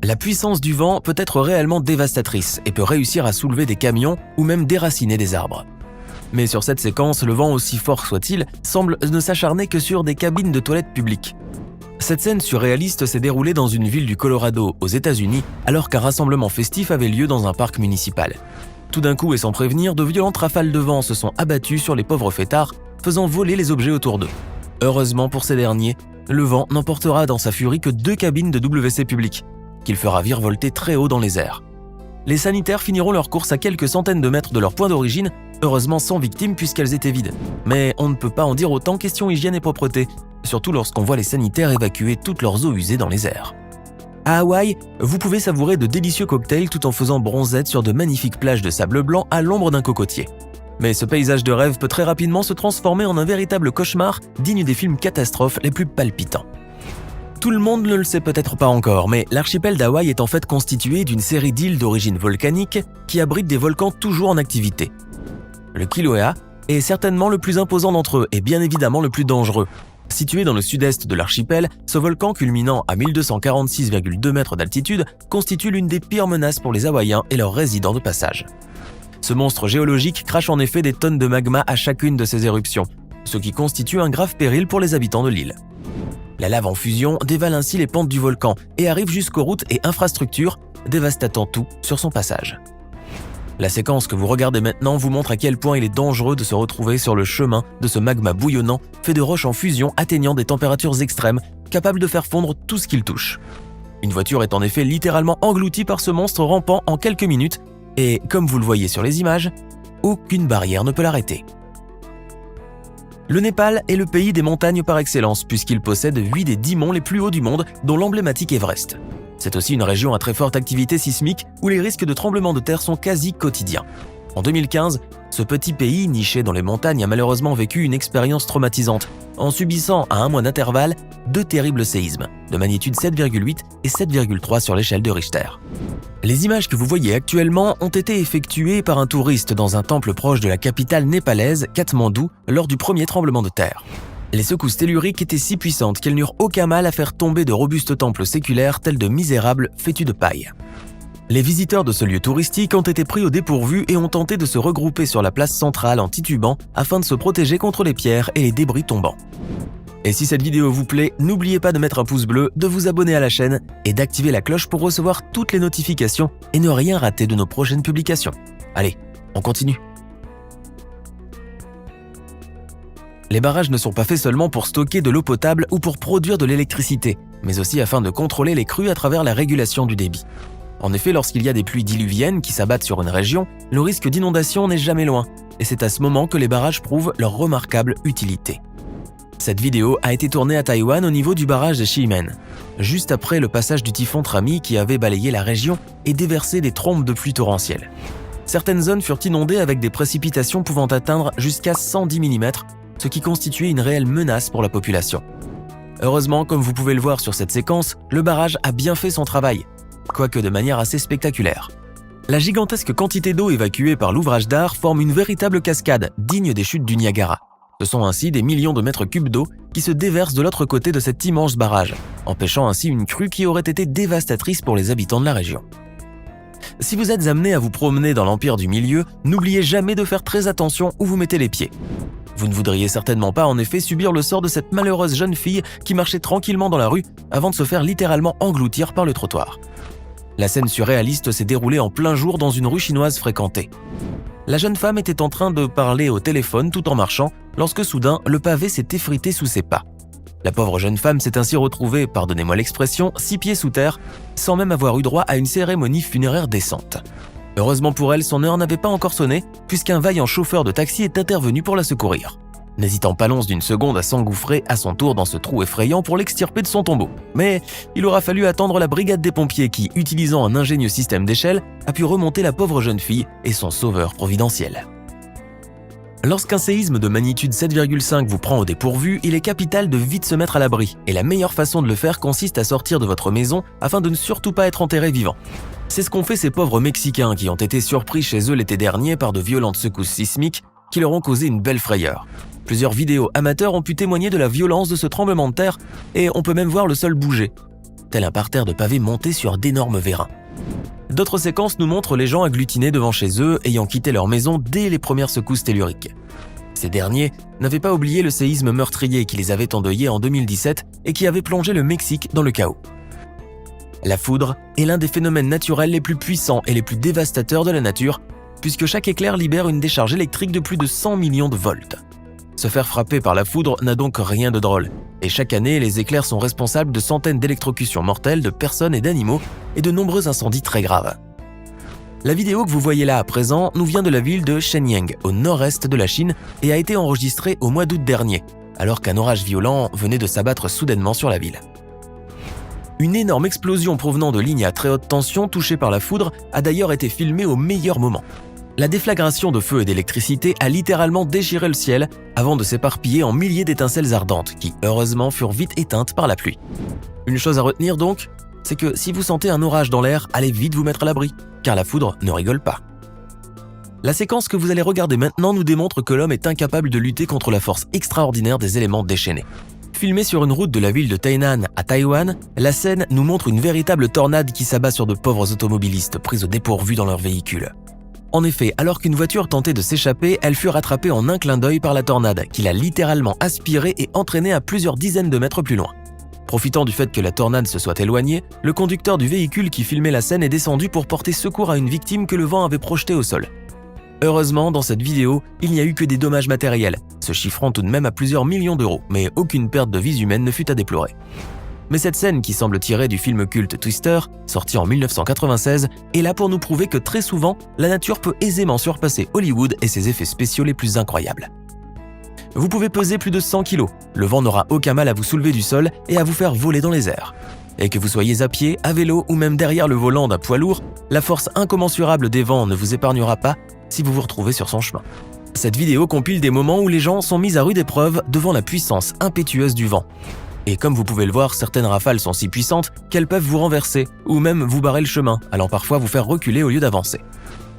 La puissance du vent peut être réellement dévastatrice et peut réussir à soulever des camions ou même déraciner des arbres. Mais sur cette séquence, le vent, aussi fort soit-il, semble ne s'acharner que sur des cabines de toilettes publiques. Cette scène surréaliste s'est déroulée dans une ville du Colorado, aux États-Unis, alors qu'un rassemblement festif avait lieu dans un parc municipal. Tout d'un coup et sans prévenir, de violentes rafales de vent se sont abattues sur les pauvres fêtards, faisant voler les objets autour d'eux. Heureusement pour ces derniers, le vent n'emportera dans sa furie que 2 cabines de WC publiques, qu'il fera virevolter très haut dans les airs. Les sanitaires finiront leur course à quelques centaines de mètres de leur point d'origine, heureusement sans victimes puisqu'elles étaient vides. Mais on ne peut pas en dire autant question hygiène et propreté, surtout lorsqu'on voit les sanitaires évacuer toutes leurs eaux usées dans les airs. À Hawaï, vous pouvez savourer de délicieux cocktails tout en faisant bronzette sur de magnifiques plages de sable blanc à l'ombre d'un cocotier. Mais ce paysage de rêve peut très rapidement se transformer en un véritable cauchemar digne des films catastrophes les plus palpitants. Tout le monde ne le sait peut-être pas encore, mais l'archipel d'Hawaï est en fait constitué d'une série d'îles d'origine volcanique qui abritent des volcans toujours en activité. Le Kilauea est certainement le plus imposant d'entre eux et bien évidemment le plus dangereux. Situé dans le sud-est de l'archipel, ce volcan culminant à 1246,2 mètres d'altitude constitue l'une des pires menaces pour les Hawaïens et leurs résidents de passage. Ce monstre géologique crache en effet des tonnes de magma à chacune de ses éruptions, ce qui constitue un grave péril pour les habitants de l'île. La lave en fusion dévale ainsi les pentes du volcan et arrive jusqu'aux routes et infrastructures, dévastatant tout sur son passage. La séquence que vous regardez maintenant vous montre à quel point il est dangereux de se retrouver sur le chemin de ce magma bouillonnant fait de roches en fusion atteignant des températures extrêmes, capables de faire fondre tout ce qu'il touche. Une voiture est en effet littéralement engloutie par ce monstre rampant en quelques minutes et, comme vous le voyez sur les images, aucune barrière ne peut l'arrêter. Le Népal est le pays des montagnes par excellence puisqu'il possède 8 des 10 monts les plus hauts du monde, dont l'emblématique Everest. C'est aussi une région à très forte activité sismique où les risques de tremblements de terre sont quasi quotidiens. En 2015, ce petit pays niché dans les montagnes a malheureusement vécu une expérience traumatisante en subissant à 1 mois d'intervalle 2 terribles séismes de magnitude 7,8 et 7,3 sur l'échelle de Richter. Les images que vous voyez actuellement ont été effectuées par un touriste dans un temple proche de la capitale népalaise, Katmandou, lors du premier tremblement de terre. Les secousses telluriques étaient si puissantes qu'elles n'eurent aucun mal à faire tomber de robustes temples séculaires tels de misérables fétus de paille. Les visiteurs de ce lieu touristique ont été pris au dépourvu et ont tenté de se regrouper sur la place centrale en titubant afin de se protéger contre les pierres et les débris tombants. Et si cette vidéo vous plaît, n'oubliez pas de mettre un pouce bleu, de vous abonner à la chaîne et d'activer la cloche pour recevoir toutes les notifications et ne rien rater de nos prochaines publications. Allez, on continue. Les barrages ne sont pas faits seulement pour stocker de l'eau potable ou pour produire de l'électricité, mais aussi afin de contrôler les crues à travers la régulation du débit. En effet, lorsqu'il y a des pluies diluviennes qui s'abattent sur une région, le risque d'inondation n'est jamais loin, et c'est à ce moment que les barrages prouvent leur remarquable utilité. Cette vidéo a été tournée à Taïwan au niveau du barrage de Ximen, juste après le passage du typhon Trami qui avait balayé la région et déversé des trombes de pluie torrentielles. Certaines zones furent inondées avec des précipitations pouvant atteindre jusqu'à 110 mm, ce qui constituait une réelle menace pour la population. Heureusement, comme vous pouvez le voir sur cette séquence, le barrage a bien fait son travail, quoique de manière assez spectaculaire. La gigantesque quantité d'eau évacuée par l'ouvrage d'art forme une véritable cascade digne des chutes du Niagara. Ce sont ainsi des millions de mètres cubes d'eau qui se déversent de l'autre côté de cet immense barrage, empêchant ainsi une crue qui aurait été dévastatrice pour les habitants de la région. Si vous êtes amené à vous promener dans l'Empire du Milieu, n'oubliez jamais de faire très attention où vous mettez les pieds. Vous ne voudriez certainement pas en effet subir le sort de cette malheureuse jeune fille qui marchait tranquillement dans la rue avant de se faire littéralement engloutir par le trottoir. La scène surréaliste s'est déroulée en plein jour dans une rue chinoise fréquentée. La jeune femme était en train de parler au téléphone tout en marchant lorsque soudain le pavé s'est effrité sous ses pas. La pauvre jeune femme s'est ainsi retrouvée, pardonnez-moi l'expression, 6 pieds sous terre, sans même avoir eu droit à une cérémonie funéraire décente. Heureusement pour elle, son heure n'avait pas encore sonné puisqu'un vaillant chauffeur de taxi est intervenu pour la secourir. N'hésitant pas l'once d'une seconde à s'engouffrer à son tour dans ce trou effrayant pour l'extirper de son tombeau. Mais il aura fallu attendre la brigade des pompiers qui, utilisant un ingénieux système d'échelle, a pu remonter la pauvre jeune fille et son sauveur providentiel. Lorsqu'un séisme de magnitude 7,5 vous prend au dépourvu, il est capital de vite se mettre à l'abri, et la meilleure façon de le faire consiste à sortir de votre maison afin de ne surtout pas être enterré vivant. C'est ce qu'ont fait ces pauvres Mexicains qui ont été surpris chez eux l'été dernier par de violentes secousses sismiques qui leur ont causé une belle frayeur. Plusieurs vidéos amateurs ont pu témoigner de la violence de ce tremblement de terre et on peut même voir le sol bouger. tel un parterre de pavés monté sur d'énormes vérins. D'autres séquences nous montrent les gens agglutinés devant chez eux, ayant quitté leur maison dès les premières secousses telluriques. Ces derniers n'avaient pas oublié le séisme meurtrier qui les avait endeuillés en 2017 et qui avait plongé le Mexique dans le chaos. La foudre est l'un des phénomènes naturels les plus puissants et les plus dévastateurs de la nature, puisque chaque éclair libère une décharge électrique de plus de 100 millions de volts. Se faire frapper par la foudre n'a donc rien de drôle, et chaque année, les éclairs sont responsables de centaines d'électrocutions mortelles de personnes et d'animaux et de nombreux incendies très graves. La vidéo que vous voyez là à présent nous vient de la ville de Shenyang, au nord-est de la Chine, et a été enregistrée au mois d'août dernier, alors qu'un orage violent venait de s'abattre soudainement sur la ville. Une énorme explosion provenant de lignes à très haute tension touchées par la foudre a d'ailleurs été filmée au meilleur moment. La déflagration de feu et d'électricité a littéralement déchiré le ciel avant de s'éparpiller en milliers d'étincelles ardentes qui, heureusement, furent vite éteintes par la pluie. Une chose à retenir donc, c'est que si vous sentez un orage dans l'air, allez vite vous mettre à l'abri, car la foudre ne rigole pas. La séquence que vous allez regarder maintenant nous démontre que l'homme est incapable de lutter contre la force extraordinaire des éléments déchaînés. Filmée sur une route de la ville de Tainan à Taïwan, la scène nous montre une véritable tornade qui s'abat sur de pauvres automobilistes pris au dépourvu dans leur véhicule. En effet, alors qu'une voiture tentait de s'échapper, elle fut rattrapée en un clin d'œil par la tornade, qui l'a littéralement aspirée et entraînée à plusieurs dizaines de mètres plus loin. Profitant du fait que la tornade se soit éloignée, le conducteur du véhicule qui filmait la scène est descendu pour porter secours à une victime que le vent avait projetée au sol. Heureusement, dans cette vidéo, il n'y a eu que des dommages matériels, se chiffrant tout de même à plusieurs millions d'euros, mais aucune perte de vies humaines ne fut à déplorer. Mais cette scène qui semble tirée du film culte Twister, sorti en 1996, est là pour nous prouver que très souvent, la nature peut aisément surpasser Hollywood et ses effets spéciaux les plus incroyables. Vous pouvez peser plus de 100 kg, le vent n'aura aucun mal à vous soulever du sol et à vous faire voler dans les airs. Et que vous soyez à pied, à vélo ou même derrière le volant d'un poids lourd, la force incommensurable des vents ne vous épargnera pas si vous vous retrouvez sur son chemin. Cette vidéo compile des moments où les gens sont mis à rude épreuve devant la puissance impétueuse du vent. Et comme vous pouvez le voir, certaines rafales sont si puissantes qu'elles peuvent vous renverser ou même vous barrer le chemin, allant parfois vous faire reculer au lieu d'avancer.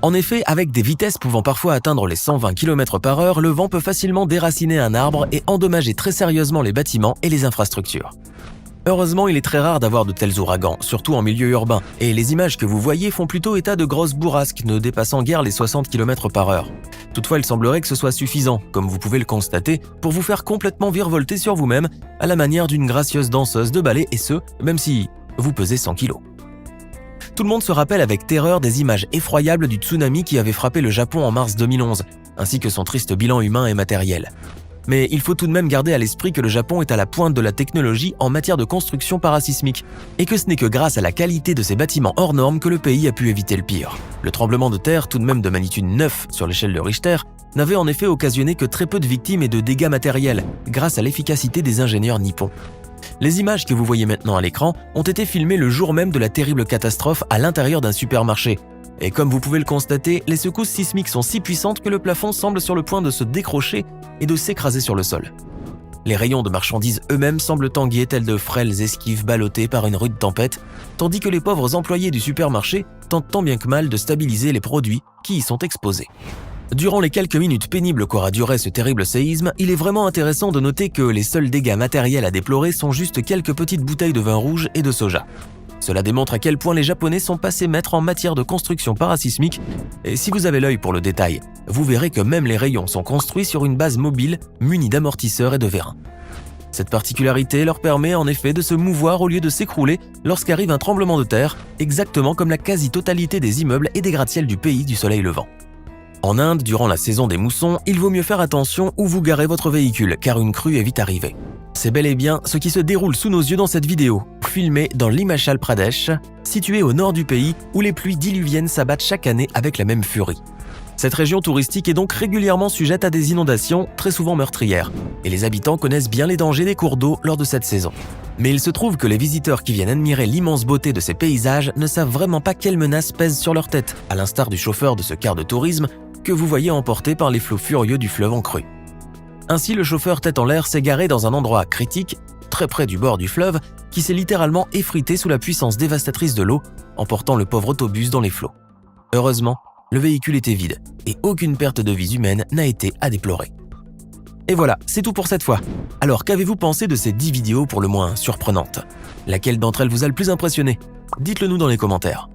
En effet, avec des vitesses pouvant parfois atteindre les 120 km/h, le vent peut facilement déraciner un arbre et endommager très sérieusement les bâtiments et les infrastructures. Heureusement, il est très rare d'avoir de tels ouragans, surtout en milieu urbain, et les images que vous voyez font plutôt état de grosses bourrasques ne dépassant guère les 60 km/h. Toutefois, il semblerait que ce soit suffisant, comme vous pouvez le constater, pour vous faire complètement virevolter sur vous-même, à la manière d'une gracieuse danseuse de ballet, et ce, même si vous pesez 100 kg. Tout le monde se rappelle avec terreur des images effroyables du tsunami qui avait frappé le Japon en mars 2011, ainsi que son triste bilan humain et matériel. Mais il faut tout de même garder à l'esprit que le Japon est à la pointe de la technologie en matière de construction parasismique, et que ce n'est que grâce à la qualité de ses bâtiments hors normes que le pays a pu éviter le pire. Le tremblement de terre, tout de même de magnitude 9 sur l'échelle de Richter, n'avait en effet occasionné que très peu de victimes et de dégâts matériels, grâce à l'efficacité des ingénieurs nippons. Les images que vous voyez maintenant à l'écran ont été filmées le jour même de la terrible catastrophe à l'intérieur d'un supermarché. Et comme vous pouvez le constater, les secousses sismiques sont si puissantes que le plafond semble sur le point de se décrocher et de s'écraser sur le sol. Les rayons de marchandises eux-mêmes semblent tanguer tels de frêles esquives ballottées par une rude tempête, tandis que les pauvres employés du supermarché tentent tant bien que mal de stabiliser les produits qui y sont exposés. Durant les quelques minutes pénibles qu'aura duré ce terrible séisme, il est vraiment intéressant de noter que les seuls dégâts matériels à déplorer sont juste quelques petites bouteilles de vin rouge et de soja. Cela démontre à quel point les Japonais sont passés maîtres en matière de construction parasismique, et si vous avez l'œil pour le détail, vous verrez que même les rayons sont construits sur une base mobile munie d'amortisseurs et de vérins. Cette particularité leur permet en effet de se mouvoir au lieu de s'écrouler lorsqu'arrive un tremblement de terre, exactement comme la quasi-totalité des immeubles et des gratte-ciels du pays du soleil levant. En Inde, durant la saison des moussons, il vaut mieux faire attention où vous garez votre véhicule, car une crue est vite arrivée. C'est bel et bien ce qui se déroule sous nos yeux dans cette vidéo, filmée dans l'Himachal Pradesh, située au nord du pays où les pluies diluviennes s'abattent chaque année avec la même furie. Cette région touristique est donc régulièrement sujette à des inondations, très souvent meurtrières, et les habitants connaissent bien les dangers des cours d'eau lors de cette saison. Mais il se trouve que les visiteurs qui viennent admirer l'immense beauté de ces paysages ne savent vraiment pas quelles menaces pèsent sur leur tête, à l'instar du chauffeur de ce car de tourisme que vous voyez emporté par les flots furieux du fleuve en crue. Ainsi, le chauffeur tête en l'air s'est garé dans un endroit critique, très près du bord du fleuve, qui s'est littéralement effrité sous la puissance dévastatrice de l'eau, emportant le pauvre autobus dans les flots. Heureusement, le véhicule était vide et aucune perte de vies humaines n'a été à déplorer. Et voilà, c'est tout pour cette fois. Alors qu'avez-vous pensé de ces 10 vidéos pour le moins surprenantes? Laquelle d'entre elles vous a le plus impressionné? Dites-le nous dans les commentaires.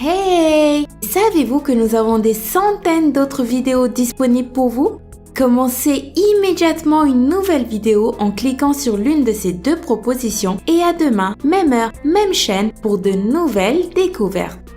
Hey! Savez-vous que nous avons des centaines d'autres vidéos disponibles pour vous? Commencez immédiatement une nouvelle vidéo en cliquant sur l'une de ces deux propositions et à demain, même heure, même chaîne pour de nouvelles découvertes.